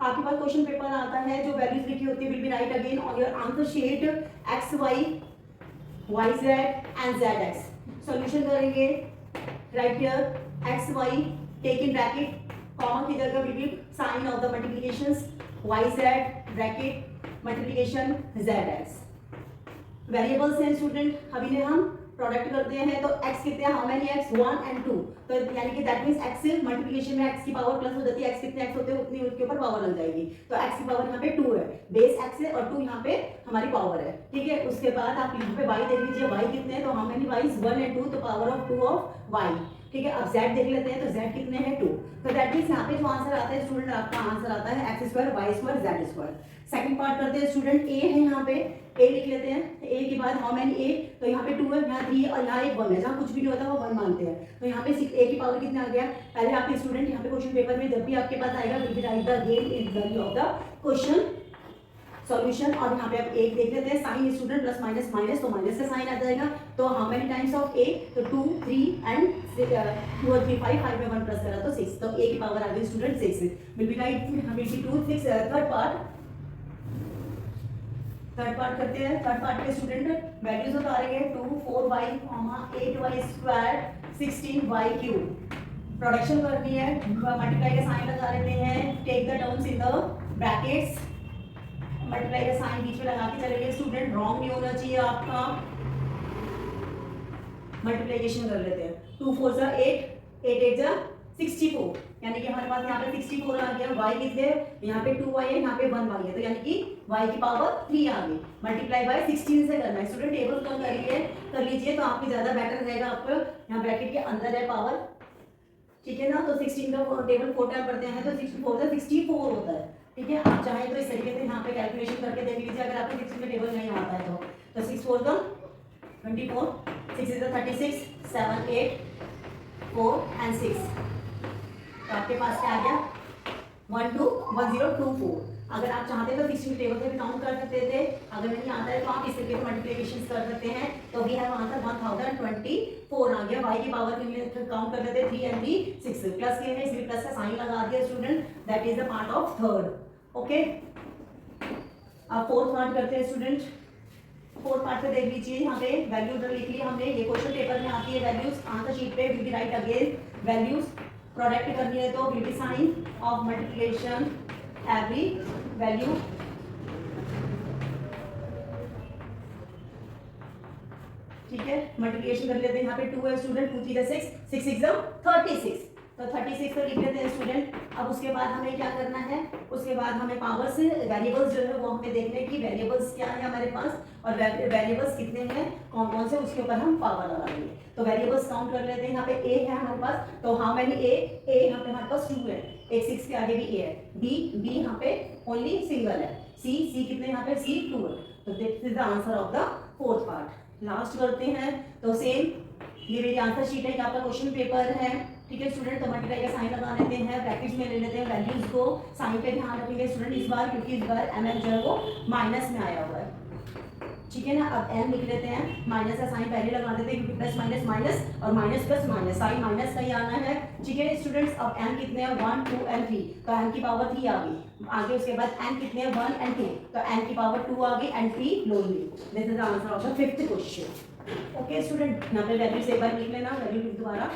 आपके पास question paper आता है, जो वैल्यूज लिखी होती है will be right again on your answer sheet x y, y z and z x. Solution करेंगे, right here x y, take in bracket, common की जगह will be sign of the multiplications, y z bracket multiplication z x. Variables हैं student, अभी ने हम product करते हैं तो x कितने हैं, हाउ मेनी x 1 एंड 2, तो यानी कि दैट मींस x मल्टीप्लिकेशन में x की पावर प्लस हो जाती है, x कितने x होते हैं उतनी उसके ऊपर पावर लग जाएगी, तो x की पावर यहाँ पे 2 है, बेस x है और 2 यहाँ पे हमारी पावर है, ठीक है। उसके बाद आप यहाँ पे y देख लीजिए, y कितने हैं, तो हाउ मेनी y 1 एंड 2, तो पावर ऑफ 2 ऑफ y, ठीक है। अब z देख लेते हैं, तो z कितने हैं 2, तो दैट मींस यहाँ पे जो आंसर आता है स्टूडेंट, आपका आंसर आता है x square y square z square. Second part करते हैं स्टूडेंट, a है यहाँ पे, a लिख लेते हैं, a के बाद हाउ मेनी a, तो यहाँ पे 2 है, यहाँ 3 और यहाँ एक 1 है, जहाँ कुछ भी नहीं होता वो 1 मानते हैं, तो यहाँ पे a की पावर कितना आ गया। पहले आप स्टूडेंट यहाँ पे क्वेश्चन पेपर में जब भी आपके पास आएगा will be write the game in value of the question solution, और यहाँ पे आप एक देख लेते हैं, sign student plus minus minus, तो माइनस से साइन आ जाएगा, तो how many times of a, तो 2 3 एंड 2 और 3 5, 5 में 1 प्लस करा तो 6, तो a की पावर आ गई student 6, will be right, will be 2 6। Third part करते हैं, थर्ड पार्ट के स्टूडेंट वैल्यूज उतारेंगे, 2 4y 8y square 16y cube, production करनी है, मल्टीप्लाई का साइन लगा लेते हैं, take the terms in the brackets, multiply का साइन बीच में लगा के चलेंगे स्टूडेंट, रॉन्ग नहीं होना चाहिए आपका। मल्टीप्लिकेशन कर लेते हैं, 2 4 जा 8, 8 8 जा 64, यानी कि हमारे पास यहाँ पे 64 आ गया, y कितने, यहाँ पे 2y है, यहाँ पे 1y है, तो यानी कि y की पावर 3 आ गई, मल्टीप्लाई बाय 16 से करना है स्टूडेंट। टेबल कम कर लीजिए तो आपकी ज्यादा बेटर रहेगा, आपको यहाँ ब्रैकेट के अंदर है पावर, ठीक है ना। तो 16 का टेबल 4 टाइम पढ़ते हैं तो 64 से 64 होता है, ठीक है। आप चाहें तो इस तरीके से यहाँ पे कैलकुलेशन करके देख लीजिए, अगर आपको 16 में टेबल नहीं आता है तो 6 4 का 24, 6 is 36, 7 8 4 and 6, तो आपके पास क्या आ गया 1 2 1 0 2 4। अगर आप चाहते तो 16 टेबल से भी काउंट कर सकते थे, अगर नहीं आता है तो आप इस तरीके से मल्टीप्लिकेशन कर सकते हैं, तो भी है आंसर 1024 आ गया। y की पावर के लिए काउंट कर लेते हैं, 3 and 3 6, प्लस के है इसलिए प्लस का साइन लगा दिया student, that is the part of third, okay. अब फोर्थ पार्ट करते हैं स्टूडेंट, फोर्थ पार्ट पे देख लीजिए, यहाँ पे वैल्यू उधर लिख ली हमने, ये क्वेश्चन पेपर में आती है वैल्यूज, आंसर शीट पे will be right again values, product करनी है तो will be sign of multiplication every value, ठीक है। मल्टीप्लिकेशन कर लेते हैं, यहाँ पे 2 है स्टूडेंट, 2 3 6, 6 6 36, तो 36 तो लिख लेते हैं स्टूडेंट। अब उसके बाद हमें क्या करना है, उसके बाद हमें पावर से वेरिएबल्स जो है वो हमें देखने की वेरिएबल्स क्या है हमारे पास, और वेरिएबल्स कितने हैं कौन कौन से, उसके ऊपर हम पावर लगा देंगे। तो वेरिएबल्स काउंट कर लेते हैं, यहाँ पे a है हमारे पास, तो हाउ मेनी a यहाँ पे हमारे पास 2 है, एक 6 के आगे भी a है, b यहाँ पे ओनली सिंगल है, c कितने यहाँ पे c 2 है, तो this is the answer of the fourth part. Last करते हैं, तो सेम ये मेरी आंसर शीट है, आपका क्वेश्चन पेपर है, ठीक है स्टूडेंट। तो मल्टीप्लाई का साइन लगा लेते हैं, ब्रैकेट्स में ले लेते हैं वैल्यूज को, साइन पे ध्यान रखेंगे स्टूडेंट इस बार, क्योंकि इस बार ml जो है वो माइनस में आया हुआ है, ठीक है ना। अब m लिख लेते हैं, माइनस का साइन पहले लगा देते हैं क्योंकि प्लस माइनस माइनस और minus plus minus, sign minus का ही आना है, ठीक है स्टूडेंट्स। अब m कितने हैं 1 2 and 3, तो m की पावर 3 आ गई, आगे उसके बाद n कितने हैं 1 and 2, तो n की पावर 2 आ गई and 3 lonely, this is the answer of the fifth question, okay student. यहाँ पे वैल्यूज एक बार लिख लेना, वैल्यू दोबारा